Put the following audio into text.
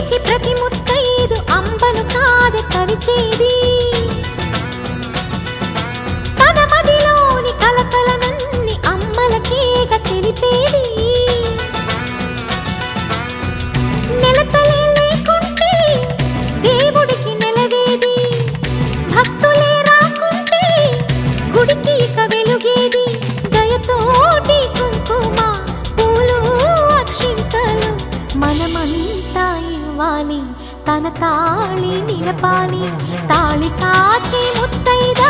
పిలిచి ప్రతి ముత్తైదు అంబను కాదే కవిచేది తన మదిలోని కలకలనన్ని అమ్మలకేగ తెలిపేది నెలతలే లేకుంటే దేవుడికి నెలవేది భక్తులే రాకుంటే గుడికి ఇక వెలుగేది దయతోటి కుంకుమ పూలు అక్షింతలు మనమంతా ఇవ్వాలి తన తాళి నిలపాలి తాళి కాచి ముత్తైదా